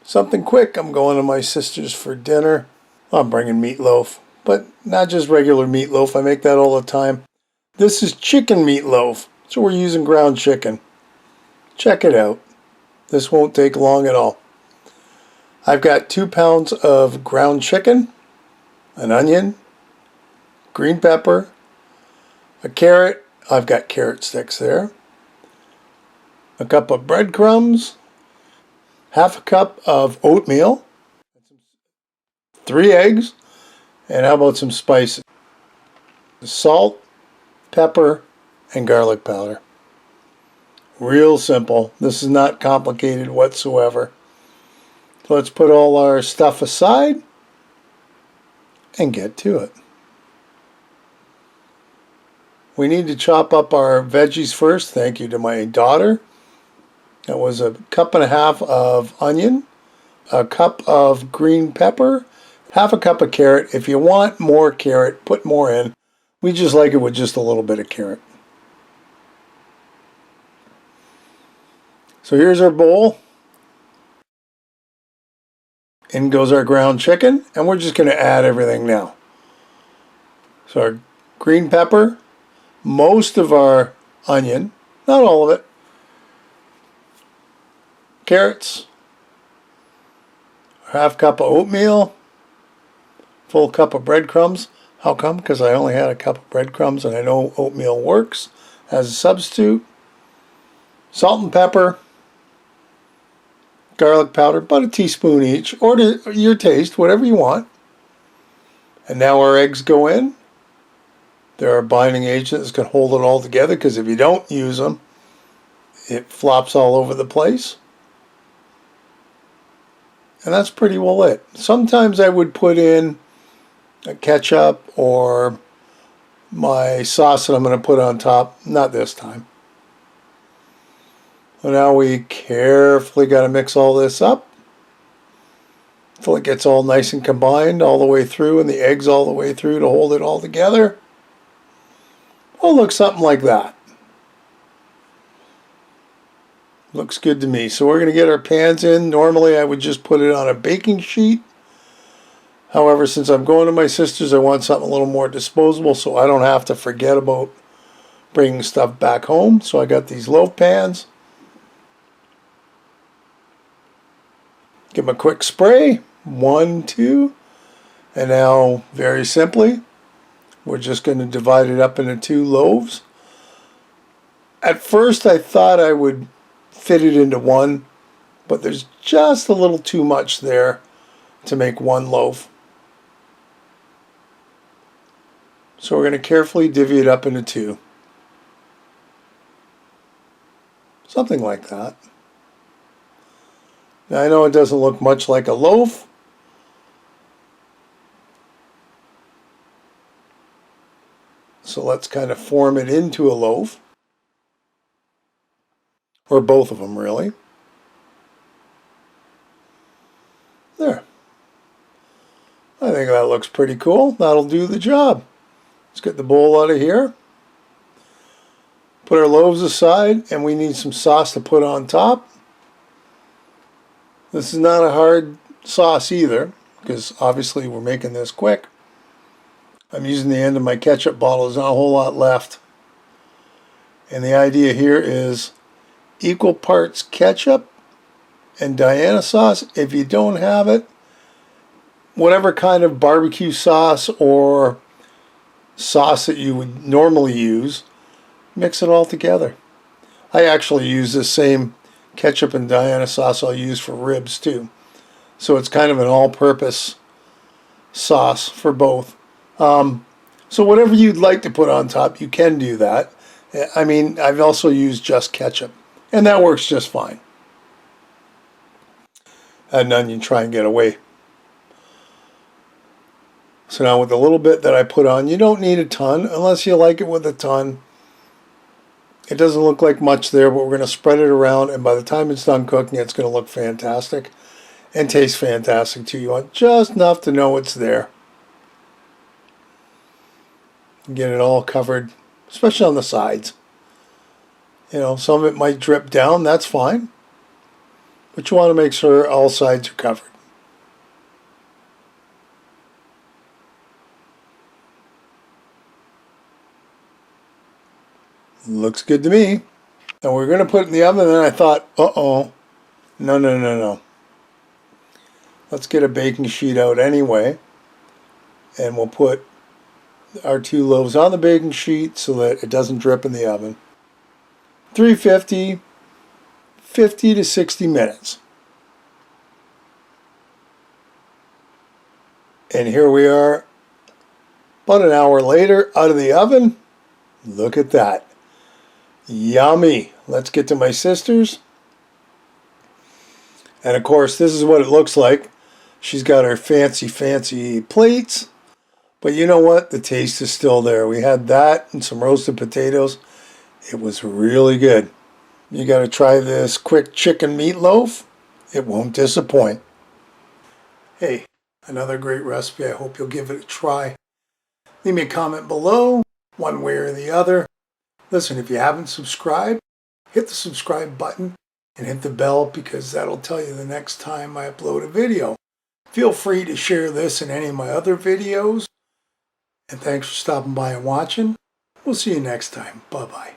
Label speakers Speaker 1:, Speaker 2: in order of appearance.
Speaker 1: Something quick. I'm going to my sister's for dinner. I'm bringing meatloaf, but not just regular meatloaf. I make that all the time. This is chicken meatloaf, so we're using ground chicken. Check it out. This won't take long at all. I've got 2 pounds of ground chicken, an onion, green pepper, a carrot. I've got carrot sticks there. A cup of breadcrumbs, half a cup of oatmeal, 3 eggs, and how about some spices? Salt, pepper, and garlic powder. Real simple. This is not complicated whatsoever. So let's put all our stuff aside and get to it. We need to chop up our veggies first. Thank you to my daughter. That was a cup and a half of onion, a cup of green pepper, half a cup of carrot. If you want more carrot, put more in. We just like it with just a little bit of carrot. So here's our bowl. In goes our ground chicken, and we're just going to add everything now. So our green pepper, most of our onion, not all of it, carrots, half cup of oatmeal, full cup of breadcrumbs. How come? Because I only had a cup of breadcrumbs and I know oatmeal works as a substitute. Salt and pepper, garlic powder, about a teaspoon each, or to your taste, whatever you want. And now our eggs go in. They're our binding agent that's going to hold it all together, because if you don't use them, it flops all over the place. And that's pretty well it. Sometimes I would put in a ketchup or my sauce that I'm going to put on top. Not this time. So now we carefully got to mix all this up until it gets all nice and combined all the way through, and the eggs all the way through to hold it all together. Well, look, something like that. Looks good to me. So we're going to get our pans in. Normally I would just put it on a baking sheet. However, since I'm going to my sister's, I want something a little more disposable so I don't have to forget about bringing stuff back home. So I got these loaf pans. Give them a quick spray. 1, 2. And now, very simply, we're just going to divide it up into 2 loaves. At first I thought I would fit it into one, but there's just a little too much there to make 1 loaf. So we're going to carefully divvy it up into 2. Something like that. Now I know it doesn't look much like a loaf, so let's kind of form it into a loaf. Or both of them, really. There. I think that looks pretty cool. That'll do the job. Let's get the bowl out of here. Put our loaves aside, and we need some sauce to put on top. This is not a hard sauce either, because obviously we're making this quick. I'm using the end of my ketchup bottle. There's not a whole lot left. And the idea here is equal parts ketchup and Diana sauce. If you don't have it, whatever kind of barbecue sauce or sauce that you would normally use, mix it all together. I actually use the same ketchup and Diana sauce I'll use for ribs too. So it's kind of an all-purpose sauce for both. So whatever you'd like to put on top, you can do that. I mean, I've also used just ketchup, and that works just fine. Add an onion, try and get away. So now with the little bit that I put on, you don't need a ton unless you like it with a ton. It doesn't look like much there, but we're going to spread it around, and by the time it's done cooking, it's going to look fantastic and taste fantastic too. You want just enough to know it's there. Get it all covered, especially on the sides. You know, some of it might drip down, that's fine. but you want to make sure all sides are covered. Looks good to me. And we're going to put it in the oven, and then I thought, uh-oh, no. Let's get a baking sheet out anyway, and we'll put our 2 loaves on the baking sheet so that it doesn't drip in the oven. 350, 50 to 60 minutes. And here we are, about an hour later, out of the oven. Look at that. Yummy. Let's get to my sister's. And of course, this is what it looks like. She's got her fancy plates. But you know what? The taste is still there. We had that and some roasted potatoes. It was really good. You got to try this quick chicken meatloaf. It won't disappoint. Hey, another great recipe. I hope you'll give it a try. Leave me a comment below, one way or the other. Listen, if you haven't subscribed, hit the subscribe button and hit the bell, because that'll tell you the next time I upload a video. Feel free to share this and any of my other videos. And thanks for stopping by and watching. We'll see you next time. Bye-bye.